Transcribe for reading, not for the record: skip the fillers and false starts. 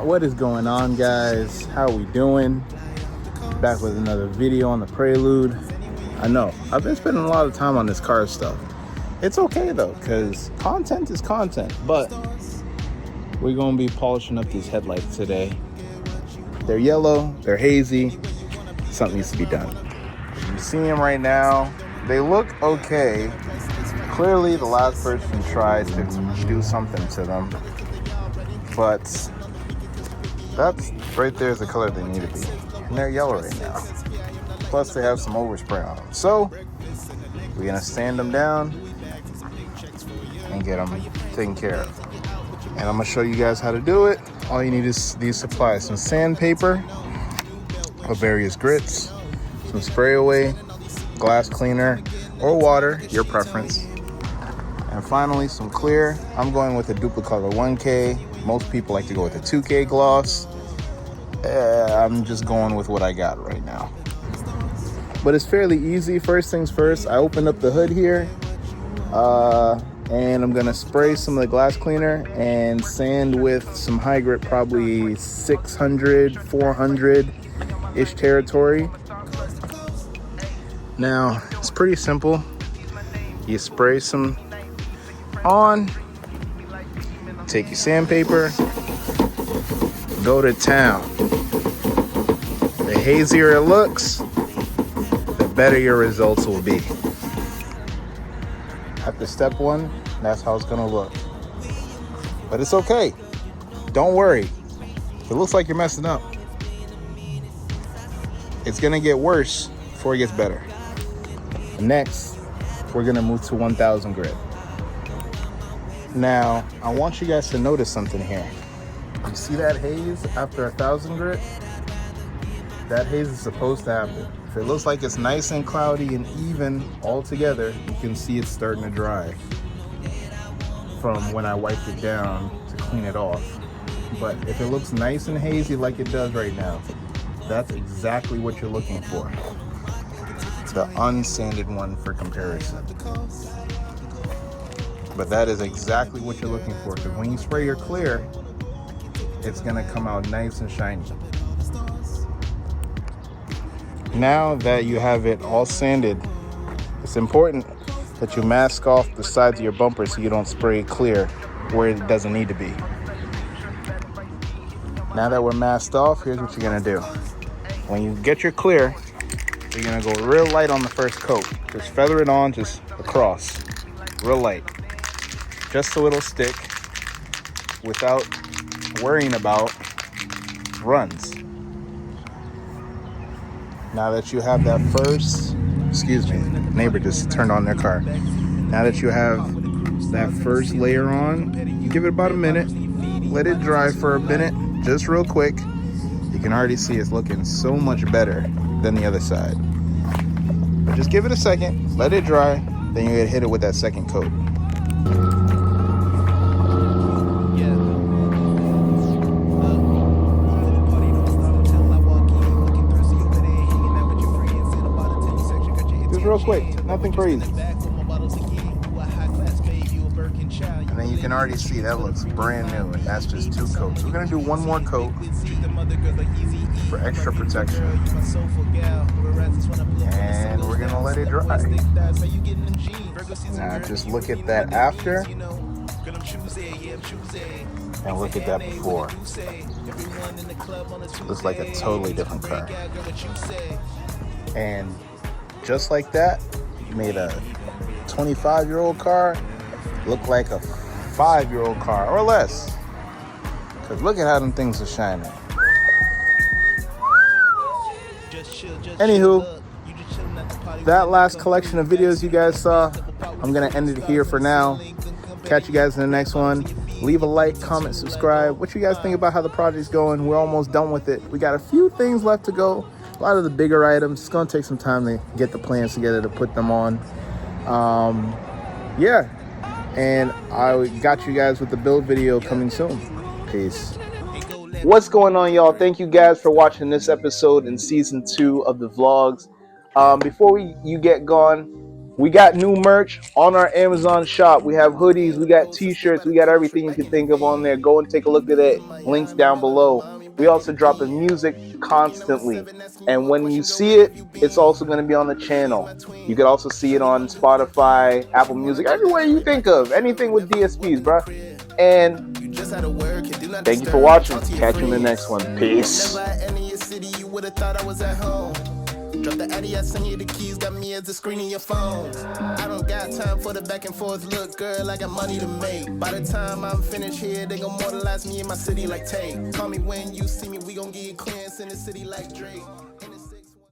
What is going on, guys? How are we doing? Back with another video on the Prelude. I know I've been spending a lot of time on this car stuff. It's okay though, because content is content, but we're gonna be polishing up these headlights today. They're yellow, they're hazy, something needs to be done. You see them right now, they look okay. Clearly the last person tried to do something to them, but that's right there is the color they need to be. And they're yellow right now. Plus they have some overspray on them. So we're gonna sand them down and get them taken care of. And I'm gonna show you guys how to do it. All you need is these supplies: some sandpaper of various grits, some spray away, glass cleaner, or water, your preference. And finally, some clear. I'm going with a Duplicolor 1K. Most people like to go with a 2K gloss. I'm just going with what I got right now. But it's fairly easy. First things first, I opened up the hood here. And I'm gonna spray some of the glass cleaner and sand with some high grit, probably 600, 400-ish territory. Now, it's pretty simple. You spray some on, take your sandpaper, go to town. The hazier it looks, the better your results will be. After step one, that's how it's gonna look. But it's okay. Don't worry. If it looks like you're messing up, it's gonna get worse before it gets better. Next, we're gonna move to 1000 grit. Now, I want you guys to notice something here. You see that haze after 1000 grit? That haze is supposed to happen. If it looks like it's nice and cloudy and even all together, you can see it's starting to dry from when I wiped it down to clean it off. But if it looks nice and hazy like it does right now, that's exactly what you're looking for. The unsanded one for comparison. But that is exactly what you're looking for, because when you spray your clear, it's gonna come out nice and shiny. Now that you have it all sanded, it's important that you mask off the sides of your bumper so you don't spray clear where it doesn't need to be. Now that we're masked off, here's what you're gonna do. When you get your clear, you're gonna go real light on the first coat. Just feather it on, just across, real light. Just so it'll stick without worrying about runs. Now that you have that first, neighbor just turned on their car. Now that you have that first layer on, you give it about a minute, let it dry for a minute, just real quick. You can already see it's looking so much better than the other side. But just give it a second, let it dry, then you're gonna hit it with that second coat. Real quick, nothing crazy. And then you can already see that looks brand new, and that's just 2 coats. We're gonna do 1 more coat for extra protection. And we're gonna let it dry. Now just look at that after, and look at that before. Looks like a totally different car. And just like that, you made a 25-year-old car look like a 5-year-old car or less. Because look at how them things are shining. Anywho, that last collection of videos you guys saw, I'm going to end it here for now. Catch you guys in the next one. Leave a like, comment, subscribe. What you guys think about how the project's going? We're almost done with it. We got a few things left to go. A lot of the bigger items. It's gonna take some time to get the plans together to put them on. Yeah, and I got you guys with the build video coming soon. Peace. What's going on, y'all? Thank you guys for watching this episode in season 2 of the vlogs. Before you get gone, We got new merch on our Amazon shop. We have hoodies, we got t-shirts, we got everything you can think of on there. Go and take a look at it. Links down below. We also dropping music constantly. And when you see it, it's also going to be on the channel. You can also see it on Spotify, Apple Music, everywhere you think of. Anything with DSPs, bro. And thank you for watching. Catch you in the next one. Peace. Drop the Addy, I send you the keys, got me as a screen in your phone. I don't got time for the back and forth, look girl, I got money to make. By the time I'm finished here, they gon' mortalize me in my city like Tate. Call me when you see me, we gon' get clearance in the city like Drake.